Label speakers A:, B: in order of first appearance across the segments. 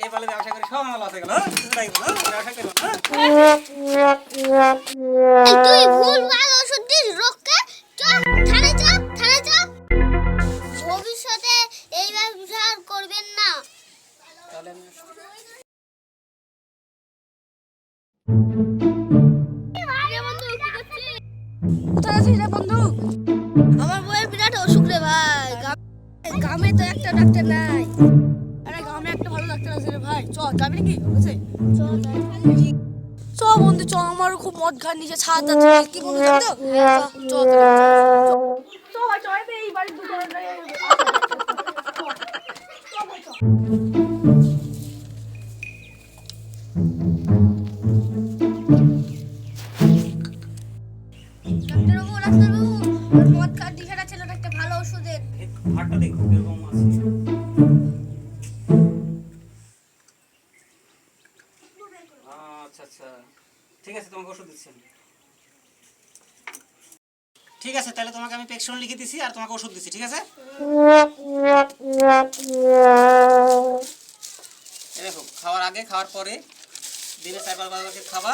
A: এই বলে ব্যবসা করে সব আমার লস হয়ে গেল। তাই বলো ব্যবসা করব না।
B: তুই ভুলভাল ওষুধ দিস রোগকে। চল থানায় চল, থানায় চল। ভবিষ্যতে এই ব্যবসা আর করবেন না।
A: তাহলে আমি
C: কোথায় আছিস রে বন্ধু?
B: আমার বউয়ের বিরাট অসুখ রে ভাই। গ্রামে তো একটা ডাক্তার নাই।
C: আরে গ্রামে একটা ভালো ডাক্তার আছে রে ভাই, চ যাবি নাকি? বলছে
B: চল
C: চ বন্ধু চ, আমার খুব মদ খাওয়ার নিচে ছাদ আছে, কি বন্ধু জানো তো? চ চ চ ভাই চ, এই বাড়ির দুটো
B: ডাক্তারবাবু, ডাক্তারবাবু, মদ খাওয়ার নেশাটা ছেলেটা একটা ভালো ওষুধ দেন।
A: হাটটা দেখো কিরকম আছে। আচ্ছা আচ্ছা ঠিক আছে, তোমাকে ওষুধ দিচ্ছি আমি। ঠিক আছে তাহলে তোমাকে আমি প্রেসক্রিপশন লিখে দিছি আর তোমাকে ওষুধ দিচ্ছি, ঠিক আছে? এই দেখো, খাওয়ার আগে খাওয়ার পরে দিনে 4-5 বার করে খাবা।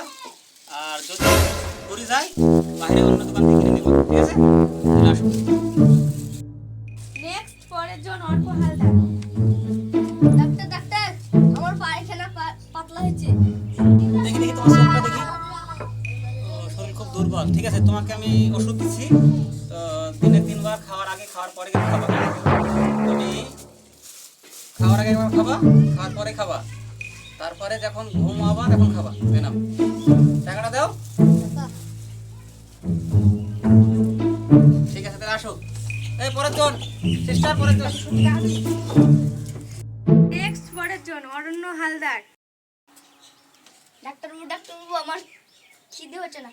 A: আর যদি পড়ে যায় বাইরে অন্য দোকান থেকে কিনে নেবা, ঠিক আছে? তাহলে আসো।
C: নেক্সট পরের জন অল্প হালদার।
B: ডাক্তার, ডাক্তার, আমার পায়খানা পাতলা হয়েছে।
A: দেখি দেখি তোমার শরীরটা দেখি। ও, শরীর খুব দুর্বল। ঠিক আছে তোমাকে আমি ওষুধ দিচ্ছি, তো দিনে 3 বার খাওয়ার আগে খাওয়ার পরে কিন্তু খাবা। তুমি খাওয়ার আগে একবার খাবা, খাওয়ার পরে খাবা, তারপরে যখন ঘুমাবা তখন খাবা। এই নাও টাকাটা দাও। ঠিক আছে তাহলে আসো। এই পরের জন সিস্টার, পরের জন।
C: নেক্সট পরের জন অরণ্য হালদার।
B: ডাক্তারবাবু, ডাক্তারবাবু, আমার খিদে হচ্ছে না।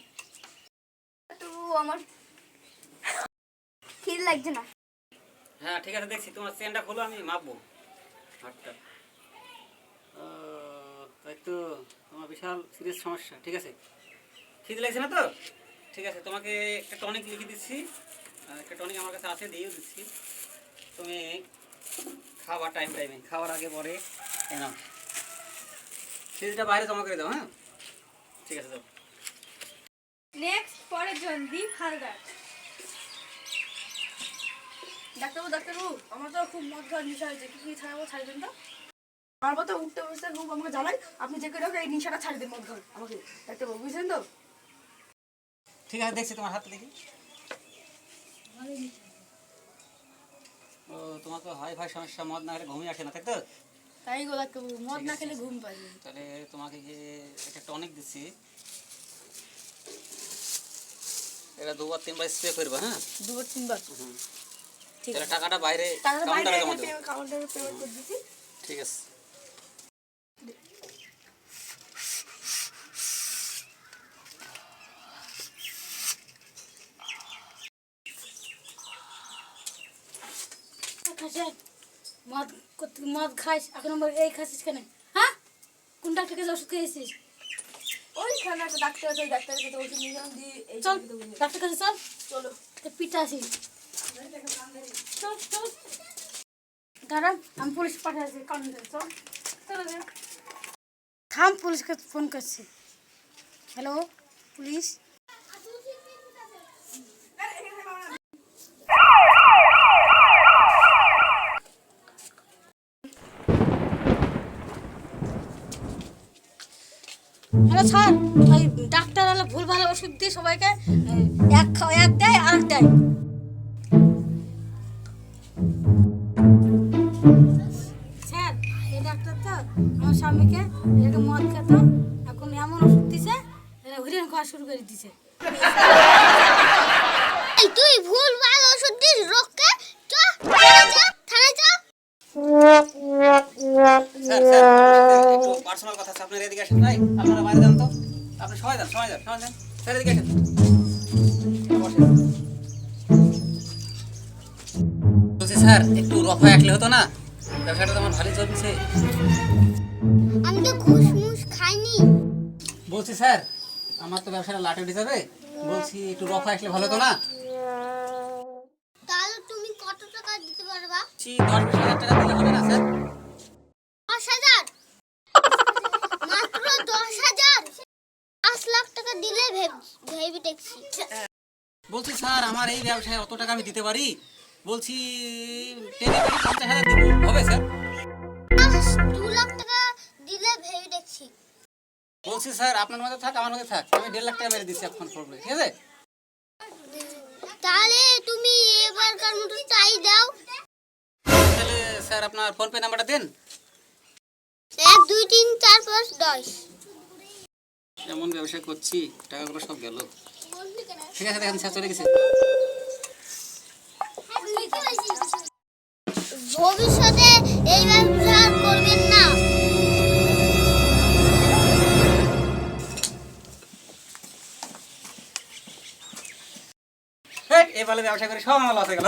B: ডাক্তারবাবু, আমার খিদে লাগছে না।
A: হ্যাঁ ঠিক আছে দেখছি, তোমার চেনটা খোলো, আমি মাপবো হাতটা। তাই তো, তোমার বিশাল সিরিয়াস সমস্যা। ঠিক আছে, খিদে লাগছে না তো? ঠিক আছে তোমাকে একটা টনিক লিখে দিচ্ছি, একটা টনিক আমার কাছে আছে, দিয়েও দিচ্ছি। তুমি খাওয়া টাইম টাইমে, খাওয়ার আগে পরে নাও। ফ্রিজটা বাইরে জমা করে দাও। হ্যাঁ ঠিক আছে, যাও।
C: নেক্সট পরের জন দীপ হালদার। ডাক্তারবাবু, ডাক্তারবাবু, আমার তো খুব মদ খাওয়ার নেশা হয়েছে, কি কি ছাড়াবো, ছাড়ি দেন তো। আমার তো উঠতে বসতে খুব আমাকে জ্বালাই, আপনি যে করে হোক এই নেশাটা ছাড়ি দেন মদ খাওয়ার আমাকে। ডাক্তারবাবু বুঝলেন তো?
A: ঠিক আছে দেখছি তোমার হাতটা দেখি। ও, তোমার তো হাই ফাই সমস্যা, মদ না খেলে ঘুমিয়ে আসে না, তাই তো?
C: তাই গো ডাক্তারবাবু, মদ না খেলে ঘুম পাই না।
A: তাহলে তোমাকে একটা টনিক দিচ্ছি, এটা 2-3 বার স্প্রে করবা। হ্যাঁ
C: দুবার তিনবার।
A: হুম।
C: ঠিক
A: তাহলে
C: আছে,
A: টাকাটা বাইরে
C: তাহলে বাইরে
A: কাউন্টারে জমা দেবো।
C: কাউন্টারে পেমেন্ট করে দিচ্ছি।
A: ঠিক আছে।
C: মদ মদ খাইস এখন, এই খাসিস কেন? হ্যাঁ, কোন ডাক্তার কাছে ওষুধ খেয়েছিস?
B: ওইখানে একটা ডাক্তার আছে, ওই ডাক্তারের কাছে ওষুধ নিয়ে যান দিয়ে এই
C: চল ডাক্তার কাছে চল,
B: চলো।
C: পিঠা আসি। চল চল, দাঁড়ান আমি পুলিশ পাঠাচ্ছি কাউন্টারে। চল চলো যাও। থাম, পুলিশকে ফোন করছি। Hello police. হ্যালো স্যার, ওই ডাক্তার হলো ভুল ভালো ওষুধ দিয়ে সবাইকে এক দেয় আর এক দেয়। স্যার এই ডাক্তার তো আমার স্বামীকে এরকম মদ খেত, এখন এমন ওষুধ দিছে হরিণ খাওয়া শুরু করে দিছে।
B: তুই ভুলভাল ওষুধ দিস রোগকে। চল থানায় চল, থানায় চল।
A: স্যার স্যার একটু পার্সোনাল কথা আছে, আপনার এদিকে আসেন। ভাই আপনারা বাইরে যান তো, আপনি সবাই যান, সবাই যান, সবাই যান। স্যার এদিকে আসেন, বসেন। বলছি স্যার একটু রফা আসলে হতো না, ব্যবসাটা তো আমার ভালোই চলছে।
B: আমি তো ঘুষ মুষ খাইনি।
A: বলছি স্যার আমার তো ব্যবসাটা লাটে উঠে যাবে, বলছি একটু রফা আসলে ভালো হতো না।
B: তাহলে তুমি কত টাকা দিতে পারবা?
A: 10-20 হাজার টাকা দিলে হবে না স্যার?
B: ভেবে দেখছি।
A: বলছি স্যার আমার এই ব্যবসায় অত টাকা আমি দিতে পারি, বলছি টেনে করে 50,000 দিব, হবে স্যার?
B: 2 লাখ টাকা দিলে ভেবে দেখছি।
A: বলছি স্যার আপনার মধ্যে থাক আমার মধ্যে থাক, আমি 1.5 লাখ টাকা মেরে দিচ্ছি এখন প্রবলেম, ঠিক আছে?
B: তাহলে তুমি এবারকার মতো তাই দাও।
A: তাহলে স্যার আপনার ফোনপে নাম্বারটা দেন।
B: 1 2 3 4 5 10।
A: এমন ব্যবসা করছি টাকাগুলো সব গেল। ঠিক আছে দেখেন স্যার চলে গেছে।
B: ভবিষ্যতে এই ব্যবসা আর করবেন না।
A: এবারে ব্যবসা করে সব আমার লস হয়ে গেল।